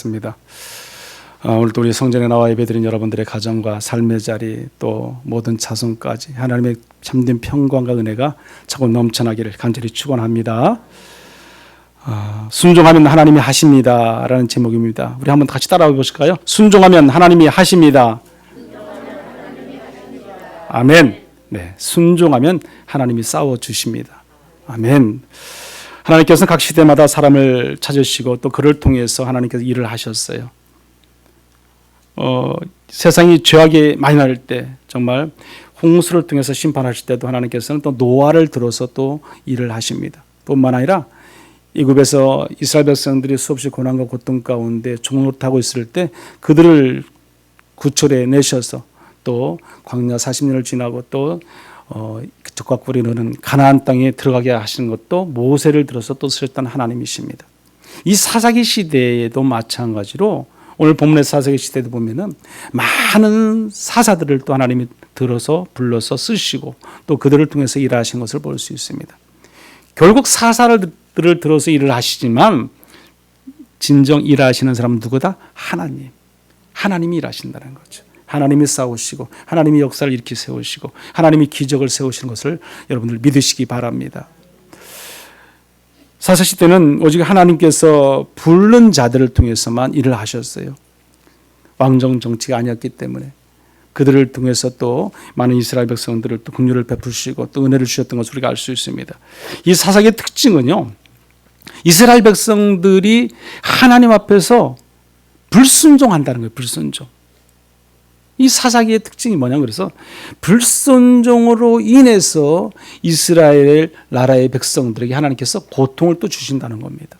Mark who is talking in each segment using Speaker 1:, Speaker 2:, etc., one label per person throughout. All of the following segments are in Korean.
Speaker 1: 반갑습니다. 오늘도 우리 성전에 나와 예배드린 여러분들의 가정과 삶의 자리 또 모든 자손까지 하나님의 참된 평강과 은혜가 차고 넘쳐나기를 간절히 축원합니다. 순종하면 하나님이 하십니다 라는 제목입니다. 우리 한번 같이 따라해 보실까요? 순종하면 하나님이 하십니다. 아멘. 네, 순종하면 하나님이 싸워주십니다. 아멘. 하나님께서는 각 시대마다 사람을 찾으시고 또 그를 통해서 하나님께서 일을 하셨어요. 세상이 죄악이 많이 날 때 정말 홍수를 통해서 심판하실 때도 하나님께서는 또 노아를 들어서 또 일을 하십니다. 뿐만 아니라 애굽에서 이스라엘 백성들이 수없이 고난과 고통 가운데 종노릇하고 있을 때 그들을 구출해 내셔서 또 광야 40년을 지나고 또 적과 꿀이 흐르는 가나안 땅에 들어가게 하시는 것도 모세를 들어서 또 쓰셨던 하나님이십니다. 이 사사기 시대에도 마찬가지로 오늘 본문의 사사기 시대도 보면은 많은 사사들을 또 하나님이 들어서 불러서 쓰시고 또 그들을 통해서 일하신 것을 볼 수 있습니다. 결국 사사들을 들어서 일을 하시지만 진정 일하시는 사람은 누구다? 하나님. 하나님이 일하신다는 거죠. 하나님이 싸우시고 하나님이 역사를 일으켜 세우시고 하나님이 기적을 세우시는 것을 여러분들 믿으시기 바랍니다. 사사시 때는 오직 하나님께서 부른 자들을 통해서만 일을 하셨어요. 왕정 정치가 아니었기 때문에 그들을 통해서 또 많은 이스라엘 백성들을 또 긍휼을 베푸시고 또 은혜를 주셨던 것을 우리가 알 수 있습니다. 이 사사기의 특징은요, 이스라엘 백성들이 하나님 앞에서 불순종한다는 거예요. 불순종. 이 사사기의 특징이 뭐냐, 그래서 불순종으로 인해서 이스라엘 나라의 백성들에게 하나님께서 고통을 또 주신다는 겁니다.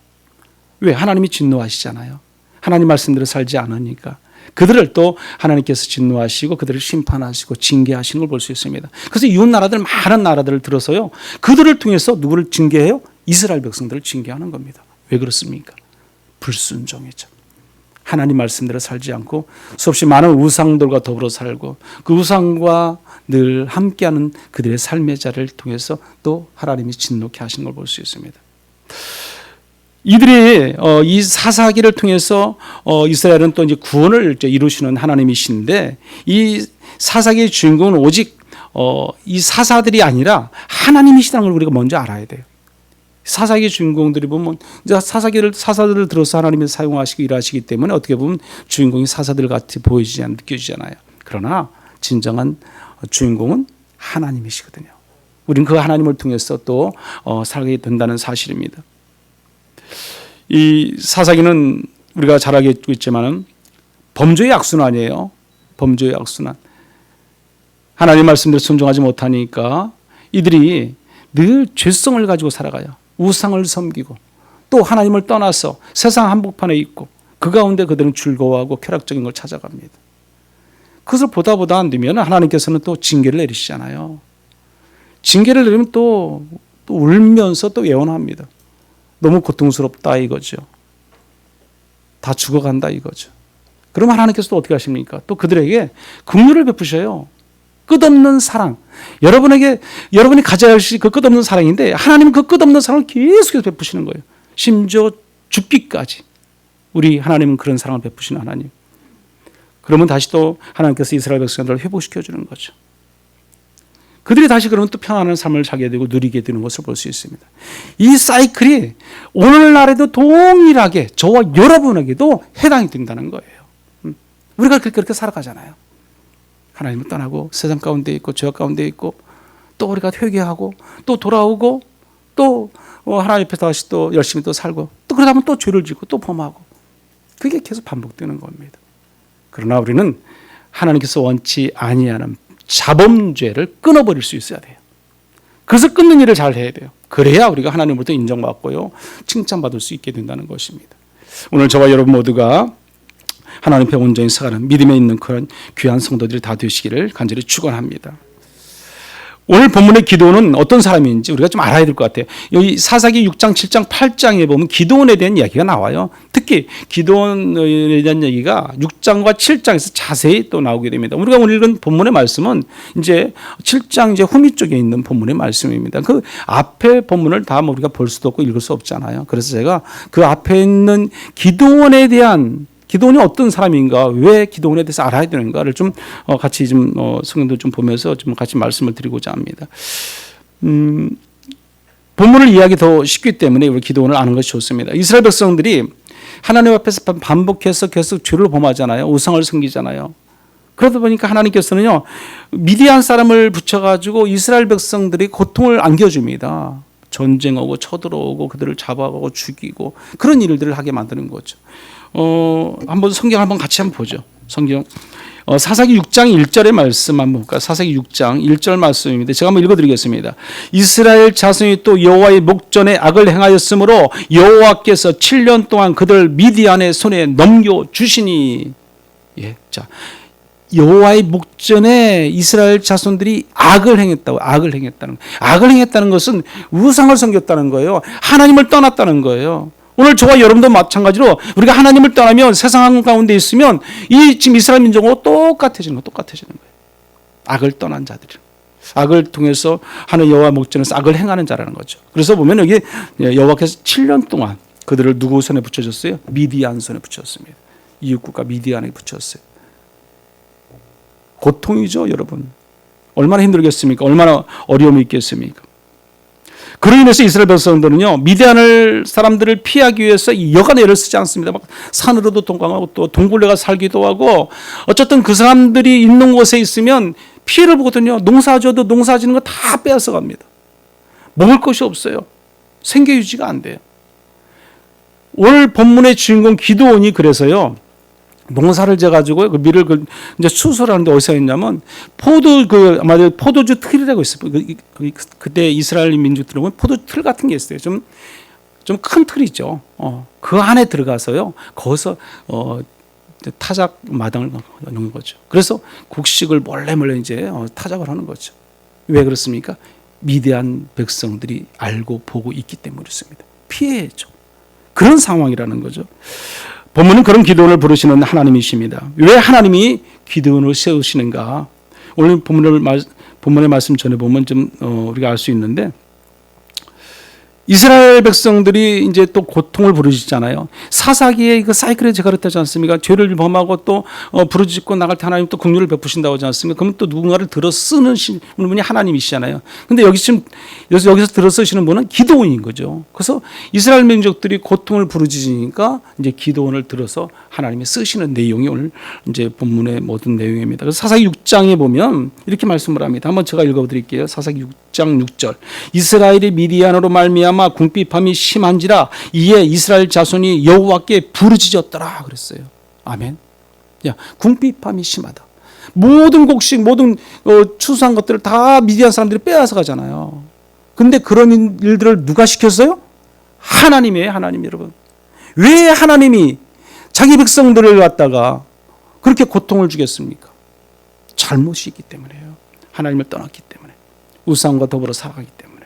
Speaker 1: 왜? 하나님이 진노하시잖아요. 하나님 말씀대로 살지 않으니까 그들을 또 하나님께서 진노하시고 그들을 심판하시고 징계하시는 걸 볼 수 있습니다. 그래서 이웃 나라들, 많은 나라들을 들어서요, 그들을 통해서 누구를 징계해요? 이스라엘 백성들을 징계하는 겁니다. 왜 그렇습니까? 불순종이죠. 하나님 말씀대로 살지 않고 수없이 많은 우상들과 더불어 살고 그 우상과 늘 함께하는 그들의 삶의 자리를 통해서 또 하나님이 진노케 하시는 걸 볼 수 있습니다. 이들이 이 사사기를 통해서 이스라엘은 또 이제 구원을 이루시는 하나님이신데 이 사사기의 주인공은 오직 이 사사들이 아니라 하나님이시다는 걸 우리가 먼저 알아야 돼요. 사사기 주인공들이 보면 사사들을 들어서 하나님이 사용하시고 일하시기 때문에 어떻게 보면 주인공이 사사들 같이 느껴지잖아요. 그러나 진정한 주인공은 하나님이시거든요. 우리는 그 하나님을 통해서 또 살게 된다는 사실입니다. 이 사사기는 우리가 잘 알고 있지만 범죄의 악순환이에요. 범죄의 악순환. 하나님 말씀대로 순종하지 못하니까 이들이 늘 죄성을 가지고 살아가요. 우상을 섬기고 또 하나님을 떠나서 세상 한복판에 있고 그 가운데 그들은 즐거워하고 쾌락적인 걸 찾아갑니다. 그것을 보다 안 되면 하나님께서는 또 징계를 내리시잖아요. 징계를 내리면 또 울면서 또 예언합니다. 너무 고통스럽다 이거죠. 다 죽어간다 이거죠. 그러면 하나님께서 또 어떻게 하십니까? 또 그들에게 긍휼을 베푸셔요. 끝없는 사랑. 여러분이 가져야 할 그 끝없는 사랑인데 하나님은 그 끝없는 사랑을 계속해서 베푸시는 거예요. 심지어 죽기까지. 우리 하나님은 그런 사랑을 베푸시는 하나님. 그러면 다시 또 하나님께서 이스라엘 백성들을 회복시켜 주는 거죠. 그들이 다시 그러면 또 평안한 삶을 살게 되고 누리게 되는 것을 볼 수 있습니다. 이 사이클이 오늘날에도 동일하게 저와 여러분에게도 해당이 된다는 거예요. 우리가 그렇게 살아가잖아요. 하나님을 떠나고 세상 가운데 있고 죄악 가운데 있고 또 우리가 회개하고 또 돌아오고 또 하나님 앞에 다시 또 열심히 또 살고 또 그러다 보면 또 죄를 짓고 또 범하고 그게 계속 반복되는 겁니다. 그러나 우리는 하나님께서 원치 아니하는 자범죄를 끊어버릴 수 있어야 돼요. 그래서 끊는 일을 잘 해야 돼요. 그래야 우리가 하나님으로부터 인정받고요, 칭찬받을 수 있게 된다는 것입니다. 오늘 저와 여러분 모두가 하나님 앞에 온전히 서가는 믿음에 있는 그런 귀한 성도들이 다 되시기를 간절히 축원합니다. 오늘 본문의 기도는 어떤 사람인지 우리가 좀 알아야 될 것 같아요. 여기 사사기 6장, 7장, 8장에 보면 기도원에 대한 이야기가 나와요. 특히 기도원에 대한 얘기가 6장과 7장에서 자세히 또 나오게 됩니다. 우리가 오늘 읽은 본문의 말씀은 이제 7장 이제 후미 쪽에 있는 본문의 말씀입니다. 그 앞에 본문을 다 우리가 볼 수도 없고 읽을 수 없잖아요. 그래서 제가 그 앞에 있는 기도원에 대한 기드온이 어떤 사람인가, 왜 기드온에 대해서 알아야 되는가를 좀 같이 좀 성경도 좀 보면서 좀 같이 말씀을 드리고자 합니다. 본문을 이해하기 더 쉽기 때문에 우리 기드온을 아는 것이 좋습니다. 이스라엘 백성들이 하나님 앞에서 반복해서 계속 죄를 범하잖아요. 우상을 섬기잖아요. 그러다 보니까 하나님께서는요, 미디안 사람을 붙여가지고 이스라엘 백성들이 고통을 안겨줍니다. 전쟁하고 쳐들어오고 그들을 잡아가고 죽이고 그런 일들을 하게 만드는 거죠. 한번 성경 한번 같이 한번 보죠. 성경 사사기 6장 1절의 말씀 한번 볼까요? 사사기 6장 1절 말씀입니다. 제가 한번 읽어드리겠습니다. 이스라엘 자손이 또 여호와의 목전에 악을 행하였으므로 여호와께서 7년 동안 그들 미디안의 손에 넘겨주시니. 예, 자, 여호와의 목전에 이스라엘 자손들이 악을 행했다고. 악을 행했다는 것은 우상을 섬겼다는 거예요. 하나님을 떠났다는 거예요. 오늘 저와 여러분도 마찬가지로 우리가 하나님을 떠나면 세상 가운데 있으면 이 지금 이스라엘 민족하고 똑같아지는 거예요. 악을 떠난 자들이. 악을 통해서 하는 여호와 목전에서 악을 행하는 자라는 거죠. 그래서 보면 여기 여호와께서 7년 동안 그들을 누구 손에 붙여줬어요? 미디안 손에 붙였습니다. 이웃국가 미디안에 붙였어요. 고통이죠, 여러분. 얼마나 힘들겠습니까? 얼마나 어려움이 있겠습니까? 그로 인해서 이스라엘 백성들은요, 미디안 사람들을 피하기 위해서 여간의 애를 쓰지 않습니다. 막 산으로도 동강하고 또 동굴레가 살기도 하고, 어쨌든 그 사람들이 있는 곳에 있으면 피해를 보거든요. 농사져도 농사지는 거 다 빼앗아 갑니다. 먹을 것이 없어요. 생계 유지가 안 돼요. 오늘 본문의 주인공 기드온이 그래서요, 농사를 져가지고 그 밀을 이제 수술하는데 어디서 했냐면 아마도 포도주 틀이라고 있어요. 그때 이스라엘 민족들은 보면 포도주 틀 같은 게 있어요. 좀 큰 틀이죠. 그 안에 들어가서요. 거기서 타작 마당을 놓는 거죠. 그래서 곡식을 몰래 이제 타작을 하는 거죠. 왜 그렇습니까? 미디안 백성들이 알고 보고 있기 때문에 그렇습니다. 피해야죠. 그런 상황이라는 거죠. 본문은 그런 기드온을 부르시는 하나님이십니다. 왜 하나님이 기드온을 세우시는가? 오늘 본문의 말씀 전에 보면 좀 우리가 알 수 있는데, 이스라엘 백성들이 이제 또 고통을 부르짖잖아요. 사사기에 그 사이클에 제가 그랬다지 않습니까? 죄를 범하고 또 부르짖고 나갈 때 하나님 또 긍휼을 베푸신다고 하지 않습니까? 그러면 또 누군가를 들어 쓰는 분이 하나님이시잖아요. 근데 여기서 들어 쓰시는 분은 기드온인 거죠. 그래서 이스라엘 민족들이 고통을 부르짖으니까 이제 기드온을 들어서 하나님이 쓰시는 내용이 오늘 이제 본문의 모든 내용입니다. 그래서 사사기 6장에 보면 이렇게 말씀을 합니다. 한번 제가 읽어드릴게요. 사사기 6장 6절. 이스라엘이 미디안으로 말미암아 궁핍함이 심한지라 이에 이스라엘 자손이 여호와께 부르짖었더라 그랬어요. 아멘. 야, 궁핍함이 심하다. 모든 곡식, 모든 추수한 것들을 다 미디안 사람들이 빼앗아 가잖아요. 근데 그런 일들을 누가 시켰어요? 하나님이에요, 하나님. 여러분. 왜 하나님이 자기 백성들을 갖다가 그렇게 고통을 주겠습니까? 잘못이 있기 때문에요. 하나님을 떠났기 때문에. 우상과 더불어 살아가기 때문에.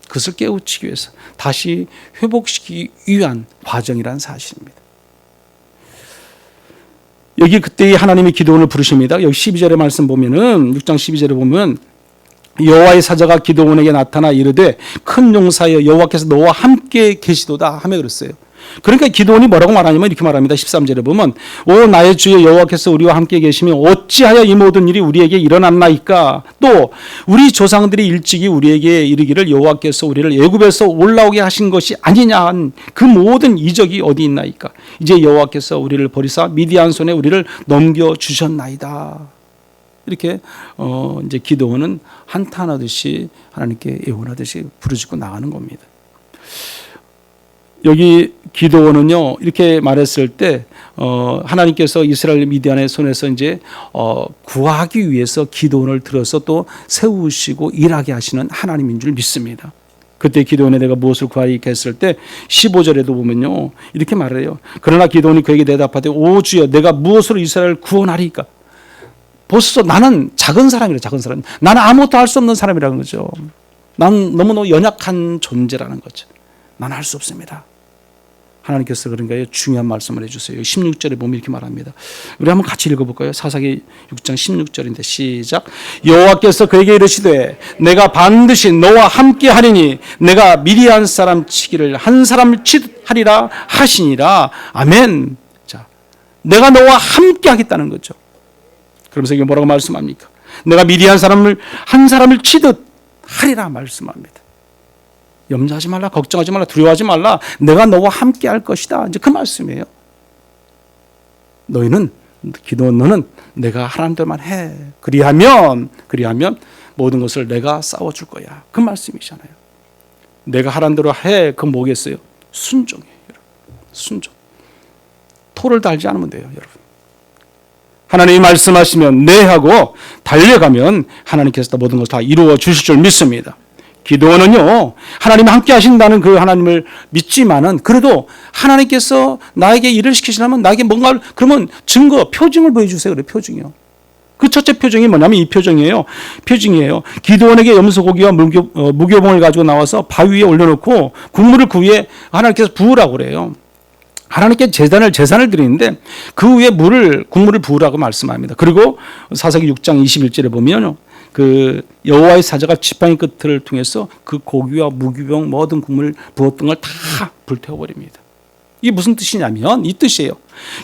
Speaker 1: 그것을 깨우치기 위해서 다시 회복시키기 위한 과정이라는 사실입니다. 여기 그때 하나님이 기드온을 부르십니다. 여기 12절의 말씀 보면은 6장 12절에 보면 여호와의 사자가 기드온에게 나타나 이르되 큰 용사여 여호와께서 너와 함께 계시도다 하며 그랬어요. 그러니까 기드온이 뭐라고 말하냐면 이렇게 말합니다. 13절에 보면 오 나의 주여 여호와께서 우리와 함께 계시며 어찌하여 이 모든 일이 우리에게 일어났나이까. 또 우리 조상들이 일찍이 우리에게 이르기를 여호와께서 우리를 애굽에서 올라오게 하신 것이 아니냐 한 그 모든 이적이 어디 있나이까. 이제 여호와께서 우리를 버리사 미디안 손에 우리를 넘겨주셨나이다. 이렇게 이제 기드온은 한탄하듯이 하나님께 애원하듯이 부르짖고 나가는 겁니다. 여기 기드온은요 이렇게 말했을 때 하나님께서 이스라엘 미디안의 손에서 이제 구하기 위해서 기드온을 들어서 또 세우시고 일하게 하시는 하나님인 줄 믿습니다. 그때 기드온에 내가 무엇을 구하리까 했을 때 15절에도 보면요 이렇게 말해요. 그러나 기드온이 그에게 대답하되 오 주여 내가 무엇으로 이스라엘을 구원하리까. 벌써 나는 작은 사람이라. 작은 사람. 나는 아무것도 할 수 없는 사람이라는 거죠. 난 너무너무 연약한 존재라는 거죠. 나는 할 수 없습니다. 하나님께서 그런가요? 중요한 말씀을 해주세요. 16절에 보면 이렇게 말합니다. 우리 한번 같이 읽어볼까요? 사사기 6장 16절인데 시작. 여호와께서 그에게 이르시되 내가 반드시 너와 함께 하리니 내가 미디안 사람 치기를 한 사람을 치듯 하리라 하시니라. 아멘. 자, 내가 너와 함께 하겠다는 거죠. 그러면서 이게 뭐라고 말씀합니까? 내가 미리 한 사람을 치듯 하리라 말씀합니다. 염려하지 말라, 걱정하지 말라, 두려워하지 말라. 내가 너와 함께 할 것이다. 이제 그 말씀이에요. 너는 내가 하라는 대로만 해. 그리하면 모든 것을 내가 싸워줄 거야. 그 말씀이잖아요. 내가 하라는 대로 해. 그건 뭐겠어요? 순종이에요. 여러분. 순종. 토를 달지 않으면 돼요. 여러분. 하나님이 말씀하시면 네 하고 달려가면 하나님께서 모든 것을 다 이루어 주실 줄 믿습니다. 기도원은요, 하나님이 함께 하신다는 그 하나님을 믿지만은 그래도 하나님께서 나에게 일을 시키시려면 나에게 뭔가 그러면 표징을 보여주세요. 그래, 표징이요. 그 첫째 표징이 뭐냐면 이 표징이에요. 기도원에게 염소고기와 무교봉을 가지고 나와서 바위 위에 올려놓고 국물을 그 위에 하나님께서 부으라고 그래요. 하나님께 제산을 드리는데 그 위에 국물을 부으라고 말씀합니다. 그리고 사사기 6장 21절에 보면요. 그 여호와의 사자가 지팡이 끝을 통해서 그 고기와 무교병 모든 국물을 부었던 걸 다 불태워버립니다. 이게 무슨 뜻이냐면 이 뜻이에요.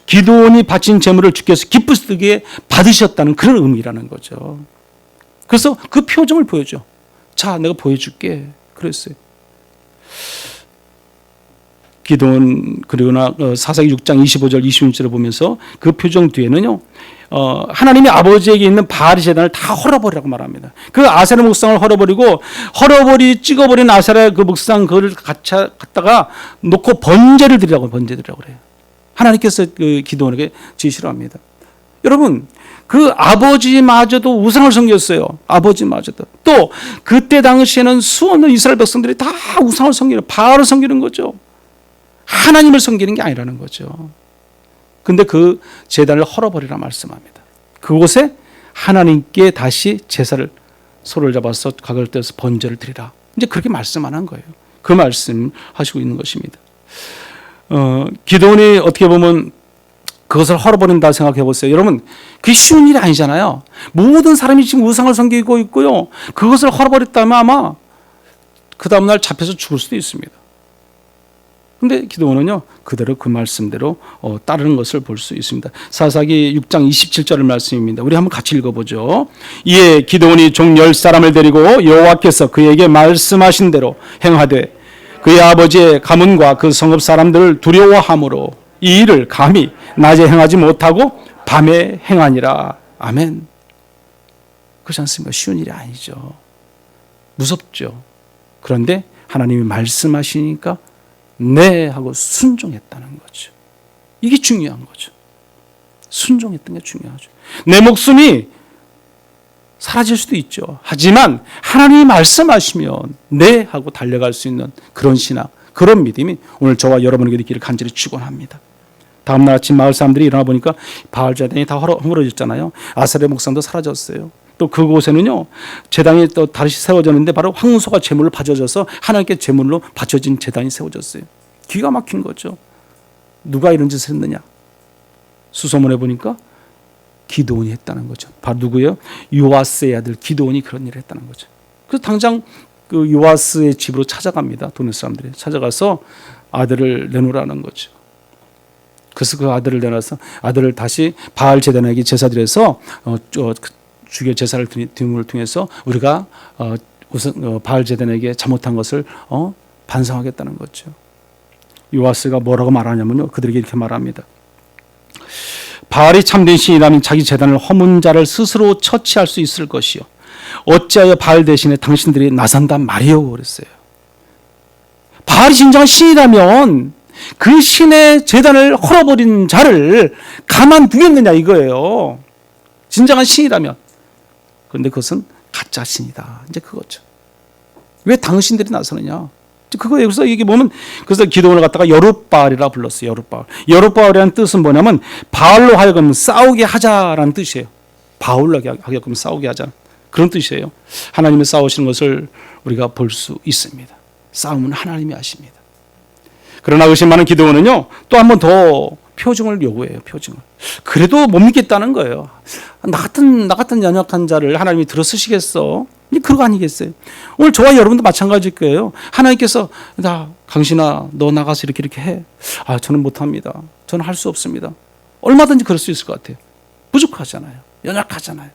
Speaker 1: 기도원이 바친 제물을 주께서 기쁘시게 받으셨다는 그런 의미라는 거죠. 그래서 그 표정을 보여줘. 자, 내가 보여줄게. 그랬어요. 기도원 그리고나 사사기 6장 25절 26절을 보면서 그 표정 뒤에는요. 하나님이 아버지에게 있는 바알 제단을 다 헐어버리라고 말합니다. 그 아세라 목상을 찍어버린 아세라 그 목상 그걸 갖다가 놓고 번제를 드리라고 그래요. 하나님께서 그 기도원에게 지시를 합니다. 여러분, 그 아버지마저도 우상을 섬겼어요. 아버지마저도. 또 그때 당시에는 수없는 이스라엘 백성들이 다 우상을 섬기는, 바알을 섬기는 거죠. 하나님을 섬기는 게 아니라는 거죠. 근데 그 제단을 헐어버리라 말씀합니다. 그곳에 하나님께 다시 제사를 소를 잡아서 각을 떼서 번제를 드리라. 이제 그렇게 말씀하는 거예요. 그 말씀 하시고 있는 것입니다. 기도원이 어떻게 보면 그것을 헐어버린다 생각해 보세요. 여러분, 그게 쉬운 일이 아니잖아요. 모든 사람이 지금 우상을 섬기고 있고요. 그것을 헐어버렸다면 아마 그 다음날 잡혀서 죽을 수도 있습니다. 근데 기도원은요, 그대로 그 말씀대로 따르는 것을 볼 수 있습니다. 사사기 6장 27절의 말씀입니다. 우리 한번 같이 읽어보죠. 이에 기도원이 종 10사람을 데리고 여호와께서 그에게 말씀하신 대로 행하되 그의 아버지의 가문과 그 성읍 사람들을 두려워함으로 이 일을 감히 낮에 행하지 못하고 밤에 행하니라. 아멘. 그렇지 않습니까? 쉬운 일이 아니죠. 무섭죠. 그런데 하나님이 말씀하시니까 네 하고 순종했다는 거죠. 이게 중요한 거죠. 순종했던 게 중요하죠. 내 목숨이 사라질 수도 있죠. 하지만 하나님이 말씀하시면 네 하고 달려갈 수 있는 그런 신앙, 그런 믿음이 오늘 저와 여러분에게 있기를 간절히 축원합니다. 다음날 아침 마을 사람들이 일어나 보니까 바알 제단이 다 허물어졌잖아요. 아세라 목상도 사라졌어요. 또 그곳에는요, 제단이 또 다시 세워졌는데 바로 황소가 제물을 바쳐져서 하나님께 제물로 바쳐진 제단이 세워졌어요. 기가 막힌 거죠. 누가 이런 짓을 했느냐? 수소문에 보니까 기도원이 했다는 거죠. 바로 누구예요? 요아스의 아들 기도원이 그런 일을 했다는 거죠. 그래서 당장 그 요아스의 집으로 찾아갑니다. 동네 사람들이 찾아가서 아들을 내놓으라는 거죠. 그래서 그 아들을 내놔서 아들을 다시 바알 제단에게 제사 드려서 주교 제사를 드림을 통해서 우리가 우선 바알 제단에게 잘못한 것을 반성하겠다는 거죠. 요아스가 뭐라고 말하냐면요, 그들에게 이렇게 말합니다. 바알이 참된 신이라면 자기 제단을 허문 자를 스스로 처치할 수 있을 것이요, 어찌하여 바알 대신에 당신들이 나선단 말이요 그랬어요. 바알이 진정한 신이라면 그 신의 제단을 헐어버린 자를 가만두겠느냐 이거예요. 진정한 신이라면. 그런데 그것은 가짜 신이다. 이제 그거죠. 왜 당신들이 나서느냐? 그거예요. 그래서 이게 보면, 그래서 기도원을 갖다가 여룻바알이라 불렀어요. 여룻바알이라는 뜻은 뭐냐면 바알로 하여금 싸우게 하자라는 뜻이에요. 바울로 하여금 싸우게 하자, 그런 뜻이에요. 하나님이 싸우시는 것을 우리가 볼 수 있습니다. 싸움은 하나님이 하십니다. 그러나 의심 많은 기도원은요, 또 한 번 더 표징을 요구해요. 표징을. 그래도 못 믿겠다는 거예요. 나 같은 연약한 자를 하나님이 들어 쓰시겠어? 그거 아니겠어요? 오늘 저와 여러분도 마찬가지일 거예요. 하나님께서 강신아 너 나가서 이렇게 해. 저는 못합니다. 저는 할 수 없습니다. 얼마든지 그럴 수 있을 것 같아요. 부족하잖아요. 연약하잖아요.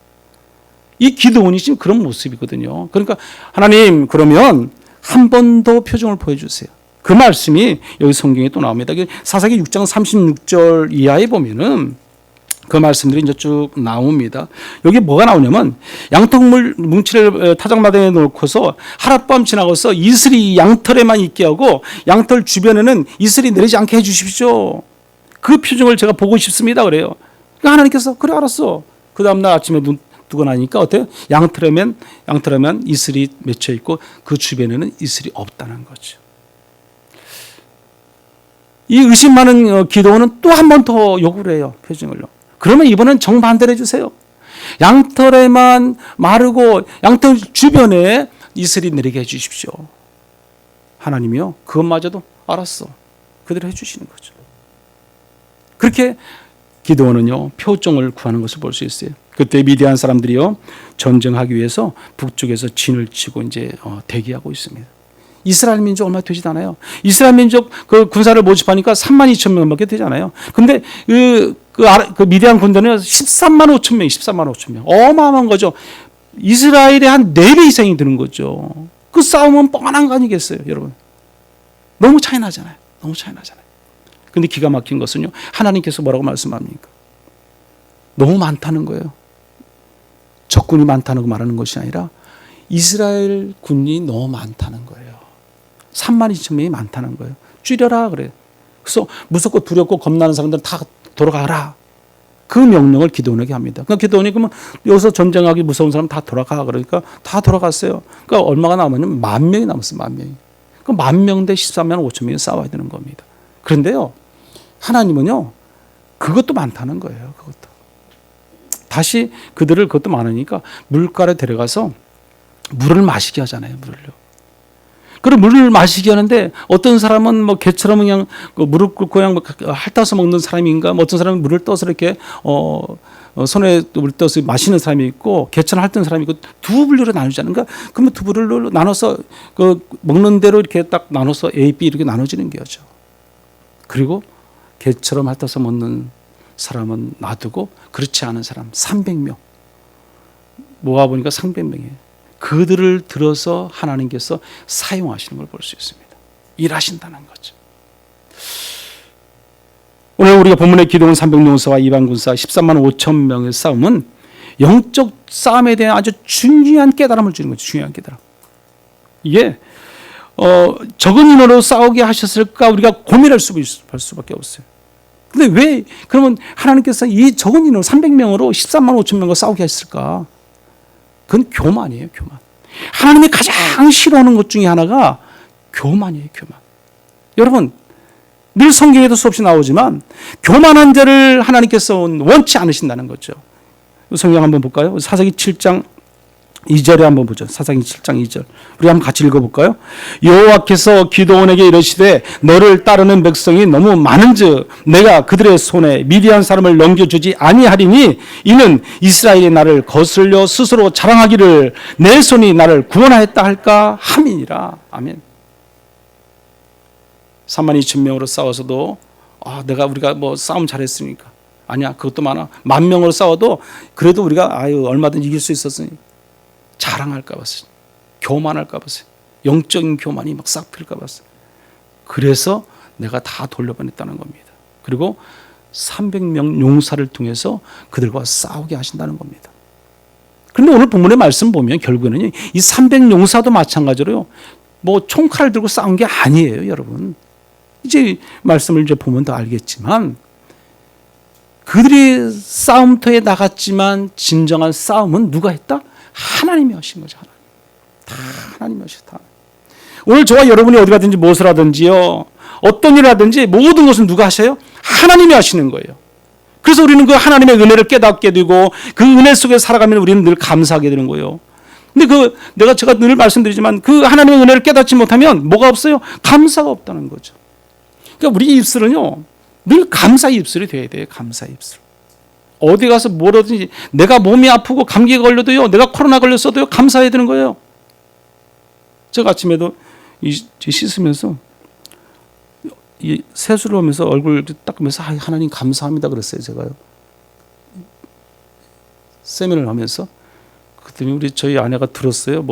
Speaker 1: 이 기도원이 지금 그런 모습이거든요. 그러니까 하나님 그러면 한 번 더 표정을 보여주세요. 그 말씀이 여기 성경에 또 나옵니다. 사사기 6장 36절 이하에 보면은 그 말씀들이 이제 쭉 나옵니다. 여기 뭐가 나오냐면 양털 뭉치를 타작마당에 놓고서 하룻밤 지나고서 이슬이 양털에만 있게 하고 양털 주변에는 이슬이 내리지 않게 해주십시오. 그 표정을 제가 보고 싶습니다. 그래요. 그러니까 하나님께서 그래 알았어. 그 다음날 아침에 눈 뜨고 나니까 어때요? 양털에만 이슬이 맺혀 있고 그 주변에는 이슬이 없다는 거죠. 이 의심 많은 기도원은 또 한 번 더 요구를 해요. 표정을요. 그러면 이번엔 정반대로 해주세요. 양털에만 마르고 양털 주변에 이슬이 내리게 해주십시오. 하나님이요. 그것마저도 알았어. 그대로 해주시는 거죠. 그렇게 기도원은요. 표정을 구하는 것을 볼 수 있어요. 그때 미디안 사람들이요. 전쟁하기 위해서 북쪽에서 진을 치고 이제 대기하고 있습니다. 이스라엘 민족 얼마 되지도 않아요. 이스라엘 민족 그 군사를 모집하니까 3만 2천 명밖에 되지 않아요. 근데 그 미디안 군대는 13만 5천 명, 13만 5천 명. 어마어마한 거죠. 이스라엘의 한 4배 이상이 드는 거죠. 그 싸움은 뻔한 거 아니겠어요, 여러분? 너무 차이 나잖아요. 너무 차이 나잖아요. 근데 기가 막힌 것은요. 하나님께서 뭐라고 말씀합니까? 너무 많다는 거예요. 적군이 많다는 거 말하는 것이 아니라 이스라엘 군이 너무 많다는 거예요. 3만 2천 명이 많다는 거예요. 줄여라 그래요. 그래서 무섭고 두렵고 겁나는 사람들은 다 돌아가라. 그 명령을 기도원에게 합니다. 그러니까 기도원이 그러면 여기서 전쟁하기 무서운 사람 다 돌아가. 그러니까 다 돌아갔어요. 그러니까 얼마가 남았냐면 10,000명이 남았어요. 10,000명이. 그 10,000명 대 13만 5천 명이 싸워야 되는 겁니다. 그런데요. 하나님은요. 그것도 많다는 거예요. 그것도. 다시 그들을 그것도 많으니까 물가에 데려가서 물을 마시게 하잖아요. 물을요. 그럼 물을 마시게 하는데 어떤 사람은 뭐 개처럼 그냥 물을 끓고 그냥 핥아서 먹는 사람인가, 뭐 어떤 사람은 물을 떠서 이렇게 손에 물 떠서 마시는 사람이 있고 개처럼 핥는 사람이 있고 두 분류로 나누잖아요. 그러니까 그러면 두 분류로 나눠서 그 먹는 대로 이렇게 딱 나눠서 A, B 이렇게 나눠지는 거죠. 그리고 개처럼 핥아서 먹는 사람은 놔두고 그렇지 않은 사람 300명 모아보니까 300명이에요. 그들을 들어서 하나님께서 사용하시는 걸 볼 수 있습니다. 일하신다는 거죠. 오늘 우리가 본문의 기도원 300용사와 이방군사 13만 5천 명의 싸움은 영적 싸움에 대한 아주 중요한 깨달음을 주는 거죠. 중요한 깨달음. 이게 적은 인원으로 싸우게 하셨을까 우리가 고민할 수밖에 없어요. 근데 왜 그러면 하나님께서 이 적은 인원 300명으로 13만 5천 명과 싸우게 했을까? 그건 교만이에요. 교만. 하나님이 가장 싫어하는 것 중에 하나가 교만이에요. 교만. 여러분 늘 성경에도 수없이 나오지만 교만한 자를 하나님께서 원치 않으신다는 거죠. 성경 한번 볼까요? 사사기 7장 2절에 한번 보죠. 사사기 7장 2절. 우리 한번 같이 읽어볼까요? 여호와께서 기드온에게 이르시되 너를 따르는 백성이 너무 많은즉 내가 그들의 손에 미디안 사람을 넘겨주지 아니하리니 이는 이스라엘이 나를 거슬려 스스로 자랑하기를 내 손이 나를 구원하였다 할까 함이니라. 아멘. 3만 2천 명으로 싸워서도 우리가 뭐 싸움 잘했으니까 아니야. 그것도 많아. 10,000명으로 싸워도 그래도 우리가 얼마든지 이길 수 있었으니 자랑할까 봤어요. 교만할까 봤어요. 영적인 교만이 막 싹 필까 봤어요. 그래서 내가 다 돌려보냈다는 겁니다. 그리고 300명 용사를 통해서 그들과 싸우게 하신다는 겁니다. 그런데 오늘 본문의 말씀 보면 결국에는 이 300 용사도 마찬가지로요. 뭐 총칼을 들고 싸운 게 아니에요, 여러분. 이제 말씀을 이제 보면 더 알겠지만 그들이 싸움터에 나갔지만 진정한 싸움은 누가 했다? 하나님이 하신 거죠. 다 하나님이 하셨다. 오늘 저와 여러분이 어디 가든지 무엇을 하든지요. 어떤 일을 하든지 모든 것은 누가 하셔요? 하나님이 하시는 거예요. 그래서 우리는 그 하나님의 은혜를 깨닫게 되고 그 은혜 속에 살아가면 우리는 늘 감사하게 되는 거예요. 근데 제가 늘 말씀드리지만 그 하나님의 은혜를 깨닫지 못하면 뭐가 없어요? 감사가 없다는 거죠. 그러니까 우리 입술은요. 늘 감사의 입술이 돼야 돼요. 감사의 입술. 어디 가서 뭐라든지 내가 몸이 아프고 감기에 걸려도요. 내가 코로나 걸렸어도요. 감사해야 되는 거예요. 제가 아침에도 씻으면서 이 세수를 하면서 얼굴 닦으면서 하나님 감사합니다 그랬어요. 제가요. 세미나를 하면서. 그랬더니 우리 저희 아내가 들었어요.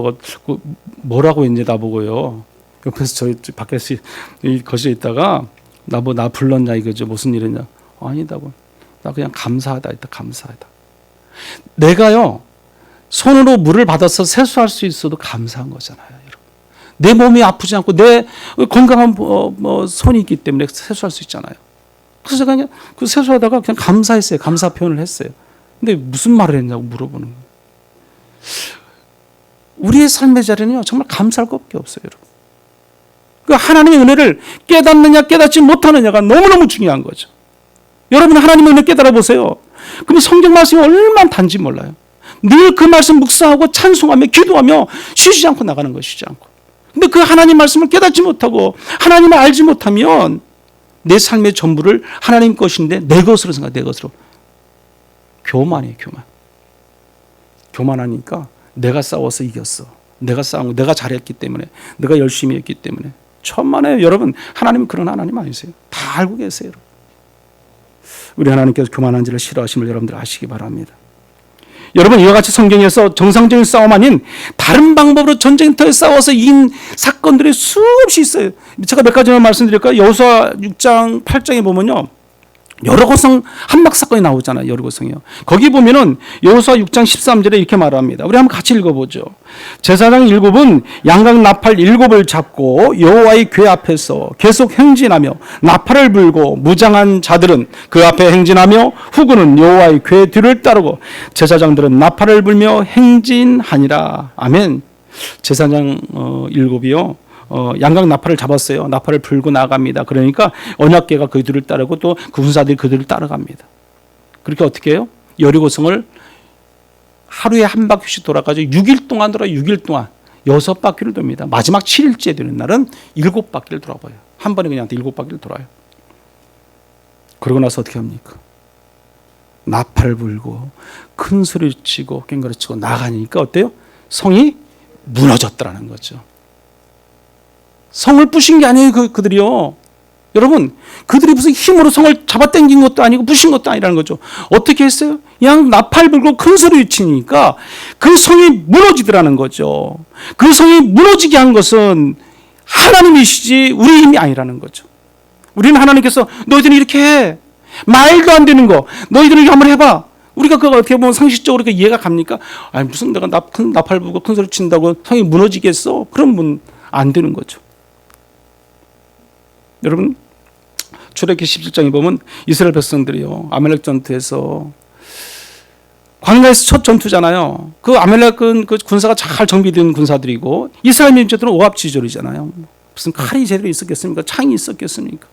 Speaker 1: 뭐라고 했는지 나보고요. 옆에서 저희 밖에서 이 거실에 있다가 나 불렀냐 이거죠. 무슨 일이냐. 아니다고. 나 그냥 감사하다 했다. 감사하다. 내가요 손으로 물을 받아서 세수할 수 있어도 감사한 거잖아요. 여러분. 내 몸이 아프지 않고 내 건강한 손이 있기 때문에 세수할 수 있잖아요. 그래서 제가 그냥 그 세수하다가 그냥 감사했어요. 감사 표현을 했어요. 근데 무슨 말을 했냐고 물어보는 거예요. 우리의 삶의 자리는요 정말 감사할 것밖에 없어요. 여러분. 그 하나님의 은혜를 깨닫느냐 깨닫지 못하느냐가 너무너무 중요한 거죠. 여러분 하나님의 은혜 깨달아 보세요. 그럼 성경 말씀이 얼마나 단지 몰라요. 늘 그 말씀 묵상하고 찬송하며 기도하며 쉬지 않고 나가는 거 쉬지 않고. 근데 그 하나님 말씀을 깨닫지 못하고 하나님을 알지 못하면 내 삶의 전부를 하나님 것인데 내 것으로 생각, 내 것으로. 교만이에요, 교만. 교만하니까 내가 싸워서 이겼어. 내가 싸운 거, 내가 잘했기 때문에, 내가 열심히 했기 때문에. 천만에요, 여러분. 하나님은 그런 하나님 아니세요. 다 알고 계세요. 우리 하나님께서 교만한 자를 싫어하심을 여러분들 아시기 바랍니다. 여러분 이와 같이 성경에서 정상적인 싸움 아닌 다른 방법으로 전쟁터에 싸워서 이긴 사건들이 수없이 있어요. 제가 몇 가지만 말씀드릴까요? 여호수아 6장 8장에 보면요. 여리고성 한막 사건이 나오잖아요. 여리고성이요. 거기 보면은 여호수아 6장 13절에 이렇게 말합니다. 우리 한번 같이 읽어보죠. 제사장 7은 양각 나팔 7을 잡고 여호와의 궤 앞에서 계속 행진하며 나팔을 불고 무장한 자들은 그 앞에 행진하며 후군은 여호와의 궤 뒤를 따르고 제사장들은 나팔을 불며 행진하니라. 아멘. 제사장 7이요. 양각 나팔을 잡았어요. 나팔을 불고 나갑니다. 그러니까 언약궤가 그 뒤를 따르고 또 그 군사들이 그 뒤를 따라갑니다. 그렇게 어떻게 해요? 여리고성을 하루에 한 바퀴씩 돌아가지고 6일 동안 돌아 6일 동안 6바퀴를 돕니다. 마지막 7일째 되는 날은 7바퀴를 돌아봐요. 한 번에 그냥 7바퀴를 돌아요. 그러고 나서 어떻게 합니까? 나팔을 불고 큰 소리를 치고 꽹과를 치고 나가니까 어때요? 성이 무너졌더라는 거죠. 성을 부신 게 아니에요. 그들이요. 여러분 그들이 무슨 힘으로 성을 잡아당긴 것도 아니고 부신 것도 아니라는 거죠. 어떻게 했어요? 그냥 나팔 불고 큰 소리 치니까 그 성이 무너지더라는 거죠. 그 성이 무너지게 한 것은 하나님이시지 우리 힘이 아니라는 거죠. 우리는 하나님께서 너희들이 이렇게 해. 말도 안 되는 거 너희들이 이렇게 한번 해봐. 우리가 그거 어떻게 보면 상식적으로 이해가 갑니까? 아니 무슨 내가 나팔 불고 큰 소리 친다고 성이 무너지겠어? 그러면 안 되는 거죠. 여러분 출애굽기 17장에 보면 이스라엘 백성들이요 아말렉 전투에서 광야에서 첫 전투잖아요. 그 아말렉은 그 군사가 잘 정비된 군사들이고 이스라엘 민족들은 오합지졸이잖아요. 무슨 칼이 제대로 있었겠습니까? 창이 있었겠습니까?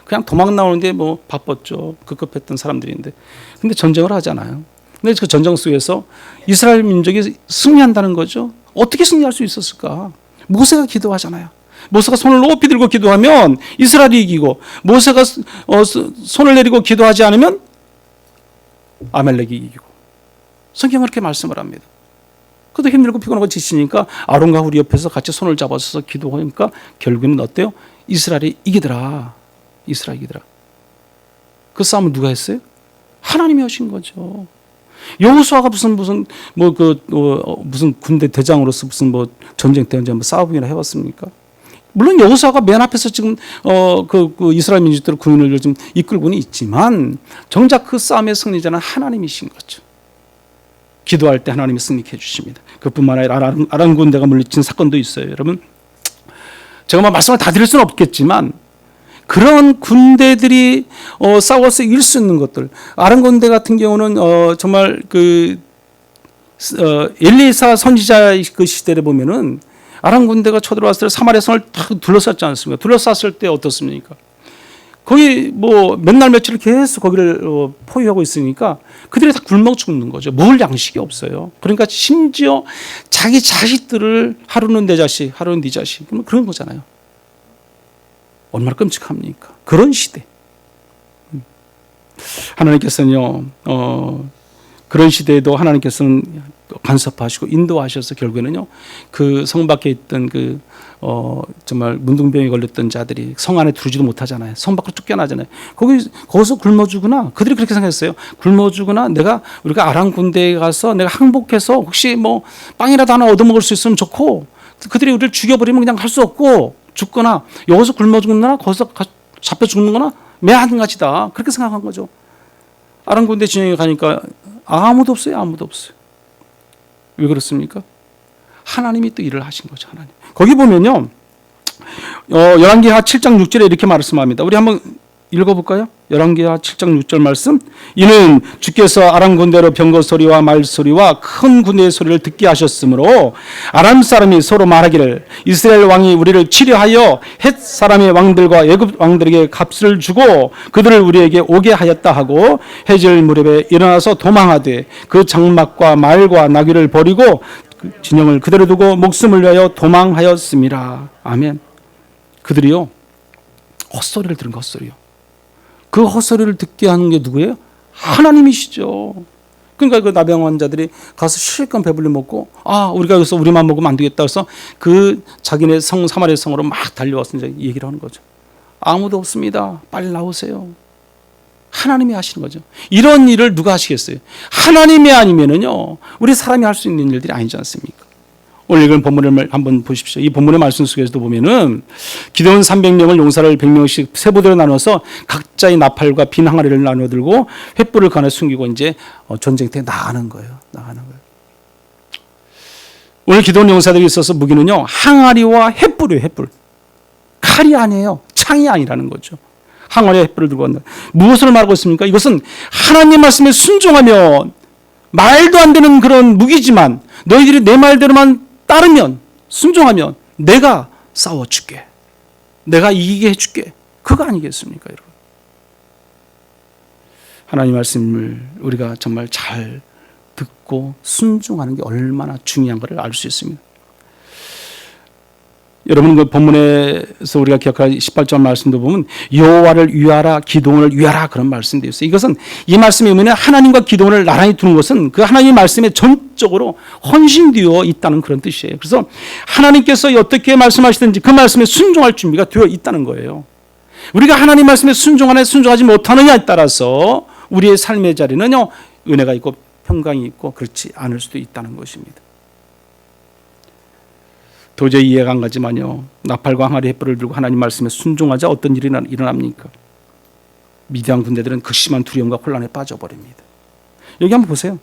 Speaker 1: 그냥 도망 나오는데 뭐 바빴죠. 급급했던 사람들인데. 근데 전쟁을 하잖아요. 근데 그 전쟁 속에서 이스라엘 민족이 승리한다는 거죠. 어떻게 승리할 수 있었을까? 모세가 기도하잖아요. 모세가 손을 높이 들고 기도하면 이스라엘이 이기고 모세가 손을 내리고 기도하지 않으면 아말렉이 이기고 성경은 그렇게 말씀을 합니다. 그래도 힘들고 피곤하고 지치니까 아론과 후리 옆에서 같이 손을 잡아서 기도하니까 결국에는 어때요? 이스라엘이 이기더라. 이스라엘이 이기더라. 그 싸움을 누가 했어요? 하나님이 하신 거죠. 여호수아가 무슨 군대 대장으로서 무슨 전쟁 때 언제 싸우기나 해봤습니까? 물론 여호수아가 맨 앞에서 지금 그 이스라엘 민족들의 군인을 좀 이끌고는 있지만 정작 그 싸움의 승리자는 하나님이신 거죠. 기도할 때 하나님이 승리케 해주십니다. 그뿐만 아니라 아람 군대가 물리친 사건도 있어요. 여러분 제가 말씀을 다 드릴 수는 없겠지만 그런 군대들이 싸워서 이길 수 있는 것들 아람 군대 같은 경우는 정말 엘리사 선지자 그 시대를 보면은 아람 군대가 쳐들어왔을 때 사마리아 성을 다 둘러쌌지 않습니까? 둘러쌌을 때 어떻습니까? 거기 맨날 며칠 계속 거기를 포위하고 있으니까 그들이 다 굶어 죽는 거죠. 먹을 양식이 없어요. 그러니까 심지어 자기 자식들을 하루는 내 자식, 하루는 네 자식 그런 거잖아요. 얼마나 끔찍합니까? 그런 시대. 하나님께서는요, 그런 시대에도 하나님께서는 또 간섭하시고 인도하셔서 결국에는요 그 성 밖에 있던 정말 문둥병에 걸렸던 자들이 성 안에 들어오지도 못하잖아요. 성 밖으로 쫓겨나잖아요. 거기서 굶어 죽으나 그들이 그렇게 생각했어요. 굶어 죽으나 우리가 아람 군대에 가서 내가 항복해서 혹시 뭐 빵이라도 하나 얻어먹을 수 있으면 좋고, 그들이 우리를 죽여버리면 그냥 할 수 없고 죽거나 여기서 굶어 죽거나 거기서 잡혀 죽는 거나 매한가지다, 그렇게 생각한 거죠. 아람 군대 진영에 가니까 아무도 없어요. 아무도 없어요. 왜 그렇습니까? 하나님이 또 일을 하신 거죠. 하나님. 거기 보면요 열왕기하 7장 6절에 이렇게 말씀합니다. 우리 한번 읽어볼까요? 열왕기하 7장 6절 말씀. 이는 주께서 아람 군대로 병거 소리와 말 소리와 큰 군대의 소리를 듣게 하셨으므로 아람 사람이 서로 말하기를 이스라엘 왕이 우리를 치려하여 헷 사람의 왕들과 애굽 왕들에게 값을 주고 그들을 우리에게 오게 하였다 하고 해질 무렵에 일어나서 도망하되 그 장막과 말과 나귀를 버리고 진영을 그대로 두고 목숨을 위하여 도망하였습니다. 아멘. 그들이요 헛소리를 들은 헛소리요. 그 헛소리를 듣게 하는 게 누구예요? 하나님이시죠. 그러니까 그 나병 환자들이 가서 실컷 배불리 먹고 우리가 여기서 우리만 먹으면 안 되겠다 해서 그 자기네 성 사마리아 성으로 막 달려와서 이제 얘기를 하는 거죠. 아무도 없습니다. 빨리 나오세요. 하나님이 하시는 거죠. 이런 일을 누가 하시겠어요? 하나님이 아니면은요 우리 사람이 할 수 있는 일들이 아니지 않습니까? 오늘 읽은 본문을 한번 보십시오. 이 본문의 말씀 속에서도 보면은 기드온 300명을 용사를 100명씩 세 부대로 나눠서 각자의 나팔과 빈 항아리를 나눠 들고 횃불을 그 안에 숨기고 이제 전쟁터에 나가는 거예요. 오늘 기드온 용사들이 있어서 무기는요 항아리와 횃불이에요. 횃불. 칼이 아니에요. 창이 아니라는 거죠. 항아리와 횃불을 들고 간다. 무엇을 말하고 있습니까? 이것은 하나님 말씀에 순종하면 말도 안 되는 그런 무기지만 너희들이 내 말대로만 따르면 순종하면 내가 싸워줄게. 내가 이기게 해줄게. 그거 아니겠습니까, 여러분? 하나님 말씀을 우리가 정말 잘 듣고 순종하는 게 얼마나 중요한 걸 알 수 있습니다. 여러분 그 본문에서 우리가 기억할 18절 말씀도 보면 여호와를 위하라 기도원을 위하라 그런 말씀도 있어요. 이것은 이 말씀이 의미는 하나님과 기도원을 나란히 두는 것은 그 하나님 말씀에 전적으로 헌신되어 있다는 그런 뜻이에요. 그래서 하나님께서 어떻게 말씀하시든지 그 말씀에 순종할 준비가 되어 있다는 거예요. 우리가 하나님 말씀에 순종하느냐 순종하지 못하느냐에 따라서 우리의 삶의 자리는요 은혜가 있고 평강이 있고 그렇지 않을 수도 있다는 것입니다. 도저히 이해가 안 가지만요 나팔과 항아리 횃불을 들고 하나님 말씀에 순종하자 어떤 일이 일어납니까? 미디안 군대들은 극심한 두려움과 혼란에 빠져버립니다. 여기 한번 보세요.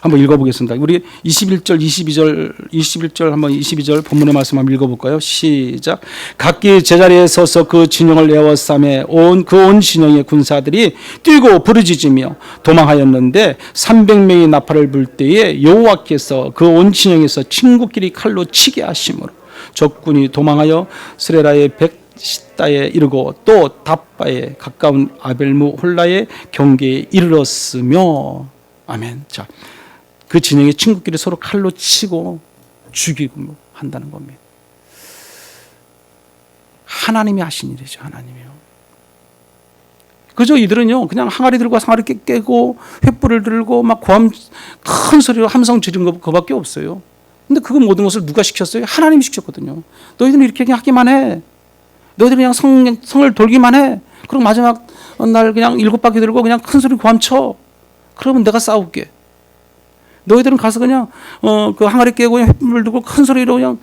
Speaker 1: 한번 읽어보겠습니다. 우리 21절 한번 22절 본문의 말씀 한번 읽어볼까요? 시작. 각기 제자리에 서서 그 진영을 에워싸매 온 진영의 군사들이 뛰고 부르짖으며 도망하였는데 300명의 나팔을 불 때에 여호와께서 그 온 진영에서 친구끼리 칼로 치게 하심으로 적군이 도망하여 스레라의 백시다에 이르고 또 답바에 가까운 아벨무 홀라의 경계에 이르렀으며 아멘. 자, 그 진영의 친구끼리 서로 칼로 치고 죽이고 한다는 겁니다. 하나님이 하신 일이죠. 하나님이요. 그저 이들은요 그냥 항아리 들고 항아리 깨고 횃불을 들고 막 큰 소리로 함성 지른 그거밖에 없어요. 근데 그 모든 것을 누가 시켰어요? 하나님이 시켰거든요. 너희들은 이렇게 그냥 하기만 해. 너희들은 그냥 성을 돌기만 해. 그리고 마지막 날 그냥 7바퀴 들고 그냥 큰 소리 고함쳐. 그러면 내가 싸울게. 너희들은 가서 그냥 그 항아리 깨고 그냥 횃불을 들고 큰 소리로 그냥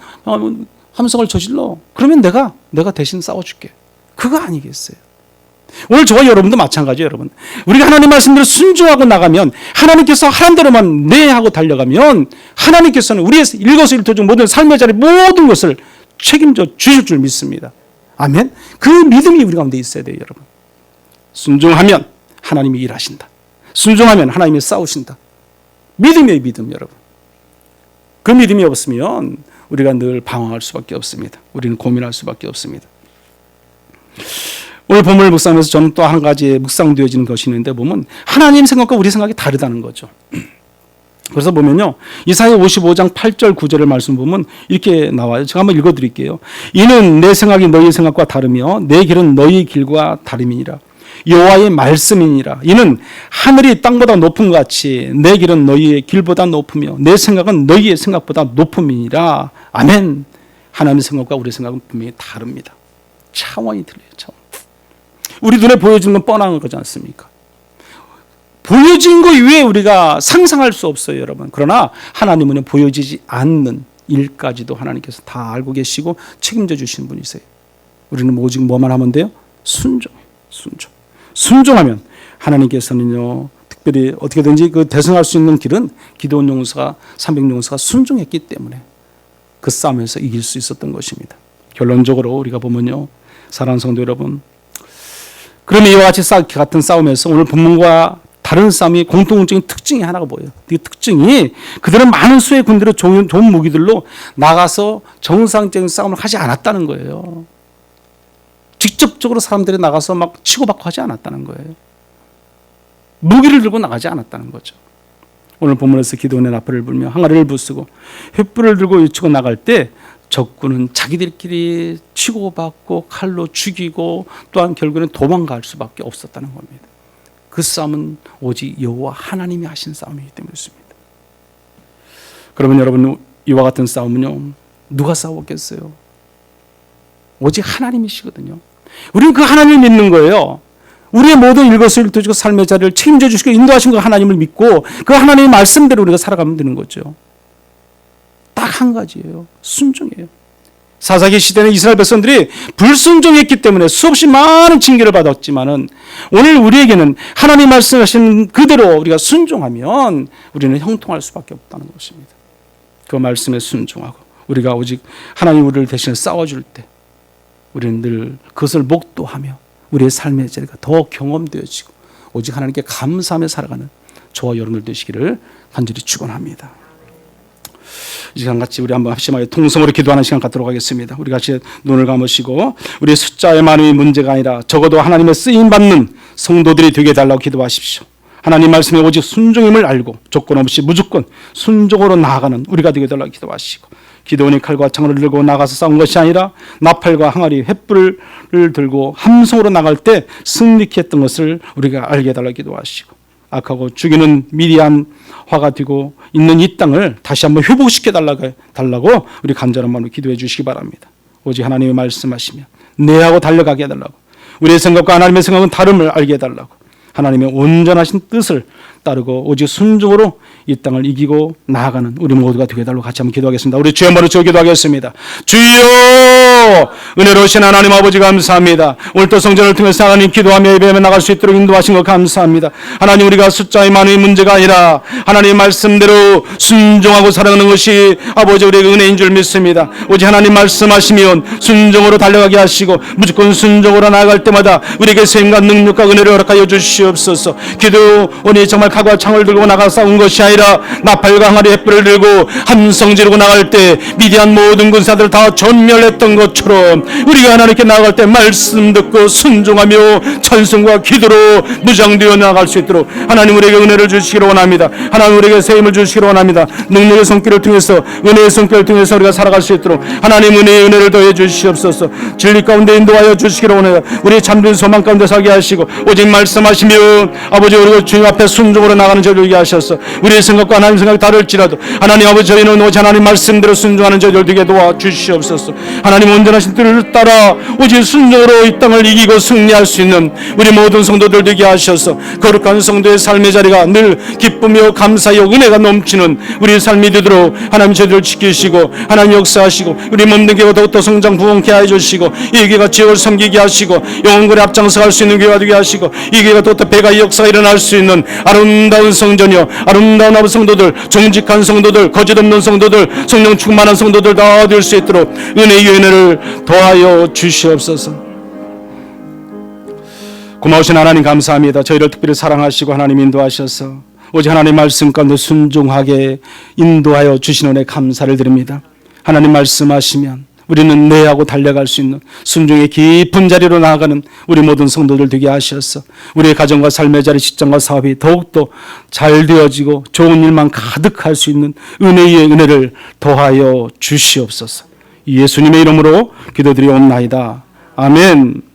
Speaker 1: 함성을 저질러. 그러면 내가 대신 싸워줄게. 그거 아니겠어요? 오늘 저와 여러분도 마찬가지예요, 여러분. 우리가 하나님 말씀대로 순종하고 나가면 하나님께서 하란 대로만 네 하고 달려가면 하나님께서는 우리의 일거수일투족 모든 삶의 자리 모든 것을 책임져 주실 줄 믿습니다. 아멘. 그 믿음이 우리 가운데 있어야 돼요, 여러분. 순종하면 하나님이 일하신다. 순종하면 하나님이 싸우신다. 믿음이에요, 믿음, 여러분. 그 믿음이 없으면 우리가 늘 방황할 수밖에 없습니다. 우리는 고민할 수밖에 없습니다. 오늘 본문을 묵상하면서 저는 또 한 가지 묵상되어지는 것이 있는데 보면 하나님 생각과 우리 생각이 다르다는 거죠. 그래서 보면요 이사야 55장 8절 9절의 말씀 보면 이렇게 나와요. 제가 한번 읽어드릴게요. 이는 내 생각이 너희 생각과 다르며 내 길은 너희 길과 다름이니라. 여호와의 말씀이니라. 이는 하늘이 땅보다 높은 것 같이 내 길은 너희의 길보다 높으며 내 생각은 너희의 생각보다 높음이니라. 아멘. 하나님의 생각과 우리의 생각은 분명히 다릅니다. 차원이 틀려요. 차원. 우리 눈에 보여지는 건 뻔한 거지 않습니까? 보여진 것 이외에 우리가 상상할 수 없어요, 여러분. 그러나 하나님은 보여지지 않는 일까지도 하나님께서 다 알고 계시고 책임져 주시는 분이세요. 우리는 오직 뭐만 하면 돼요? 순종하면 하나님께서는요, 특별히 어떻게든지 그 대성할 수 있는 길은 기드온 용사가 300용사가 순종했기 때문에 그 싸움에서 이길 수 있었던 것입니다. 결론적으로 우리가 보면요, 사랑하는 성도 여러분, 그러면 이와 같은 싸움에서 오늘 본문과 다른 싸움이 공통적인 특징이 하나가 뭐예요? 그 특징이 그들은 많은 수의 군대로 좋은 무기들로 나가서 정상적인 싸움을 하지 않았다는 거예요. 직접적으로 사람들이 나가서 막 치고받고 하지 않았다는 거예요. 무기를 들고 나가지 않았다는 거죠. 오늘 본문에서 기드온의 나팔을 불며 항아리를 부수고 횃불을 들고 외치고 나갈 때 적군은 자기들끼리 치고받고 칼로 죽이고 또한 결국에는 도망갈 수밖에 없었다는 겁니다. 그 싸움은 오직 여호와 하나님이 하신 싸움이기 때문에 그렇습니다. 그러면 여러분, 이와 같은 싸움은요, 누가 싸웠겠어요? 오직 하나님이시거든요. 우리는 그 하나님을 믿는 거예요. 우리의 모든 일거수일투족의 삶의 자리를 책임져 주시고 인도하신 그 하나님을 믿고 그 하나님의 말씀대로 우리가 살아가면 되는 거죠. 딱 한 가지예요. 순종이에요. 사사기 시대는 이스라엘 백성들이 불순종했기 때문에 수없이 많은 징계를 받았지만은 오늘 우리에게는 하나님 말씀하신 그대로 우리가 순종하면 우리는 형통할 수밖에 없다는 것입니다. 그 말씀에 순종하고 우리가 오직 하나님 우리를 대신에 싸워줄 때 우리는 늘 그것을 목도하며 우리의 삶의 자리가 더 경험되어지고 오직 하나님께 감사하며 살아가는 저와 여러분들 되시기를 간절히 축원합니다. 이 시간 같이 우리 한번 합심하여 통성으로 기도하는 시간 갖도록 하겠습니다. 우리 같이 눈을 감으시고 우리의 숫자의 많음이 문제가 아니라 적어도 하나님의 쓰임받는 성도들이 되게 해달라고 기도하십시오. 하나님 말씀에 오직 순종임을 알고 조건 없이 무조건 순종으로 나아가는 우리가 되게 해달라고 기도하시고 기드온이 칼과 창을 들고 나가서 싸운 것이 아니라 나팔과 항아리 횃불을 들고 함성으로 나갈 때 승리케 했던 것을 우리가 알게 해달라고 기도하시고 악하고 죽이는 미디안 화가 되고 있는 이 땅을 다시 한번 회복시켜 달라고 우리 간절한 마음으로 기도해 주시기 바랍니다. 오직 하나님의 말씀하시며 내하고 달려가게 해달라고 우리의 생각과 하나님의 생각은 다름을 알게 해달라고 하나님의 온전하신 뜻을 따르고 오직 순종으로 이 땅을 이기고 나아가는 우리 모두가 되게 해달라고 같이 한번 기도하겠습니다. 우리 주여 머리 쳐 기도하겠습니다. 주여 은혜로우신 하나님 아버지 감사합니다. 오늘도 성전을 통해서 하나님 기도하며 예배하며 나갈 수 있도록 인도하신 것 감사합니다. 하나님 우리가 숫자의 많은 문제가 아니라 하나님의 말씀대로 순종하고 살아가는 것이 아버지 우리의 은혜인 줄 믿습니다. 오직 하나님 말씀하시면 순종으로 달려가게 하시고 무조건 순종으로 나아갈 때마다 우리에게 생각 능력과 은혜를 허락하여 주시옵소서. 기도원이 정말 칼과 창을 들고 나가 싸운 것이 아니라 나팔과 항아리 횃불을 들고 함성 지르고 나갈 때 미디안 모든 군사들 다 전멸했던 것처럼 우리가 하나님께 나아갈 때 말씀 듣고 순종하며 찬송과 기도로 무장되어 나아갈 수 있도록 하나님 우리에게 은혜를 주시기를 원합니다. 하나님 우리에게 새 힘을 주시기를 원합니다. 능력의 손길을 통해서 은혜의 손길을 통해서 우리가 살아갈 수 있도록 하나님 은혜를 더해 주시옵소서. 진리 가운데 인도하여 주시기를 원해요. 우리 참된 소망 가운데 살게 하시고 오직 말씀하시며 아버지 우리가 주님 앞에 순종으로 나가는 저를 되게 하셔서 우리의 생각과 하나님 생각이 다를지라도 하나님 아버지 저희는 오직 하나님 말씀대로 순종하는 저를 되게 도와주시옵소서. 하나님 온전하신 뜻을 따라 오직 순종으로 이 땅을 이기고 승리할 수 있는 우리 모든 성도들 되게 하셔서 거룩한 성도의 삶의 자리가 늘 기쁘며 감사하여 은혜가 넘치는 우리 삶이 되도록 하나님 저희들을 지키시고 하나님 역사하시고 우리 몸된 교회가 더욱더 성장 부흥케 해주시고 이 교회가 지역을 섬기게 하시고 영혼군에 앞장서갈 수 있는 교회가 되게 하시고 이 교회가 더욱더 배가의 역사가 일어날 수 있는 아름다운 성전이요 아름다운 아버지 성도들 정직한 성도들 거짓 없는 성도들 성령 충만한 성도들 다 될 수 있도록 은혜의 은혜를 더하여 주시옵소서. 고마우신 하나님 감사합니다. 저희를 특별히 사랑하시고 하나님 인도하셔서 오직 하나님 말씀 가운데 순종하게 인도하여 주시는 은혜 감사를 드립니다. 하나님 말씀하시면 우리는 내하고 달려갈 수 있는 순종의 깊은 자리로 나아가는 우리 모든 성도들 되게 하셔서 우리의 가정과 삶의 자리, 직장과 사업이 더욱더 잘 되어지고 좋은 일만 가득할 수 있는 은혜의 은혜를 더하여 주시옵소서. 예수님의 이름으로 기도드리옵나이다. 아멘.